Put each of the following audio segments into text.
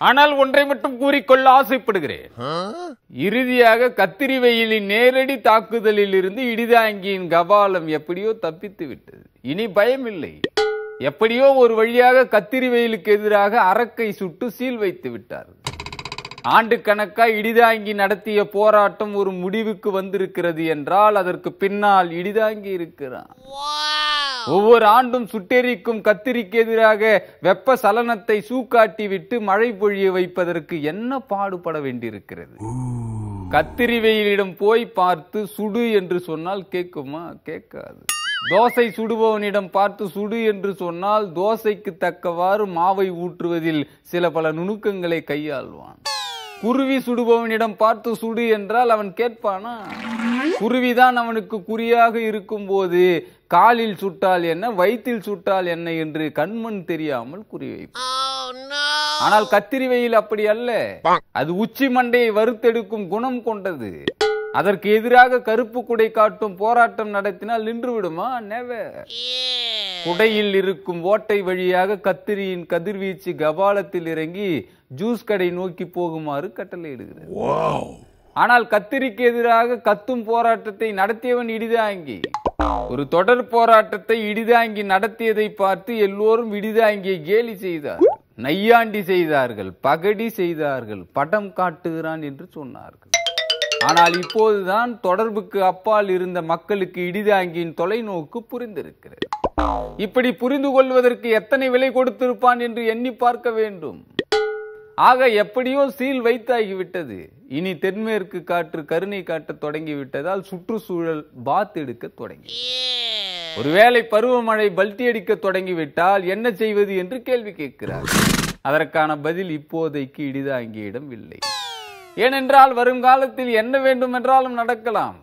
ஆனால் ஒன்றை மட்டும் கூறிக்கொள்ள ஆசைப்படுகிறேன். இறுதியாக கத்திரி வெயிலின் நேரடி தாக்குதலில் இருந்து இடிதாங்கியின் கபாலம் எப்படியோ தப்பித்து விட்டது. இனி பயமில்லை. எப்படியோ ஒரு வழியாக கத்திரி வெயிலுக்கு எதிராக அரக்கை சுட்டு சீல் வைத்து விட்டார். ஆண்டு கணக்காய் இடிதாங்கி நடத்திய போராட்டம் ஒரு முடிவுக்கு வந்திருக்கிறது என்றால் அதற்கு பின்னால் இடிதாங்கி இருக்கிறான். ஒவ்வொரு ஆண்டும் சுட்டெரிக்கும் கத்திரிக்கு எதிராக வெப்ப சலனத்தை சூக்காட்டி விட்டு மழை பொழிய வைப்பதற்கு என்ன பாடுபட வேண்டியிருக்கிறது? கத்திரி வெயிலிடம் போய் பார்த்து சுடு என்று சொன்னால் கேட்குமா? கேட்காது. தோசை சுடுபவனிடம் பார்த்து சுடு என்று சொன்னால் தோசைக்கு தக்கவாறு மாவை ஊற்றுவதில் சில பல நுணுக்கங்களை கையாள்வான். குருவி சுடுபவனிடம் பார்த்து சுடு என்றால் அவன் கேட்பானா? குருவிதான் அவனுக்கு குறியாக இருக்கும் போது காலில் சுட்டால் என்ன, வயிற்றில் சுட்டால் என்ன என்று கண்மண் தெரியாமல் குறிவைப்பான். ஆனால் கத்திரி வெயில் அப்படி அல்ல. அது உச்சி மண்டையை வறுத்தெடுக்கும் குணம் கொண்டது. அதற்கு எதிராக கருப்பு குடை காட்டும் போராட்டம் நடத்தினால் நின்று விடுமா? நெவர். குடையில் இருக்கும் ஓட்டை வழியாக கத்திரியின் கதிர்வீச்சு கபாலத்தில் இறங்கி ஜூஸ் கடை நோக்கி போகுமாறு கட்டளையிடுகிறது. ஆனால் கத்திரிக்கு எதிராக கத்தும் போராட்டத்தை நடத்தியவன் இடிதாங்கி. ஒரு தொடர் போராட்டத்தை இடிதாங்கி நடத்தியதை பார்த்து எல்லோரும் இடிதாங்கியை கேலி செய்தார்கள், நையாண்டி செய்தார்கள், பகடி செய்தார்கள், படம் காட்டுகிறான் என்று சொன்னார்கள். ஆனால் இப்போதுதான் தொடர்புக்கு அப்பால் இருந்த மக்களுக்கு இடிதாங்கியின் தொலைநோக்கு புரிந்திருக்கிறது. இப்படி புரிந்து கொள்வதற்கு எத்தனை விலை கொடுத்திருப்பான் என்று எண்ணி பார்க்க வேண்டும். ஆக எப்படியோ சீல் வைத்தாகிவிட்டது. இனி தென்மேற்கு காற்று கருணை காட்ட தொடங்கிவிட்டதால் சுற்றுச்சூழல் பாத் எடுக்க தொடங்கி, ஒருவேளை பருவமழை பல்டி அடிக்க தொடங்கிவிட்டால் என்ன செய்வது என்று கேள்வி கேட்கிறார். அதற்கான பதில் இப்போதைக்கு இடிதாங்கியிடம் இல்லை. ஏனென்றால் வருங்காலத்தில் என்ன வேண்டும் என்றாலும் நடக்கலாம்.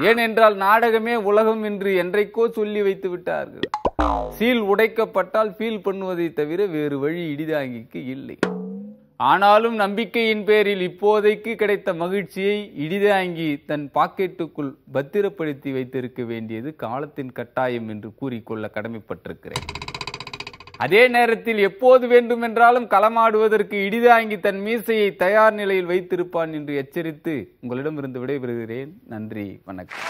ஏனென்றால் நாடகமே உலகம் என்று என்றைக்கோ சொல்லி வைத்து விட்டார்கள். சீல் உடைக்கப்பட்டால் ஃபீல் பண்ணுவதை தவிர வேறு வழி இடிதாங்கிக்கு இல்லை. ஆனாலும் நம்பிக்கையின் பேரில் இப்போதைக்கு கிடைத்த மகிழ்ச்சியை இடிதாங்கி தன் பாக்கெட்டுக்குள் பத்திரப்படுத்தி வைத்திருக்க வேண்டியது காலத்தின் கட்டாயம் என்று கூறிக்கொள்ள கடமைப்பட்டிருக்கிறேன். அதே நேரத்தில் எப்போது வேண்டுமென்றாலும் களமாடுவதற்கு இடிதாங்கி தன் மீசையை தயார் நிலையில் வைத்திருப்பான் என்று எச்சரித்து உங்களிடமிருந்து விடைபெறுகிறேன். நன்றி, வணக்கம்.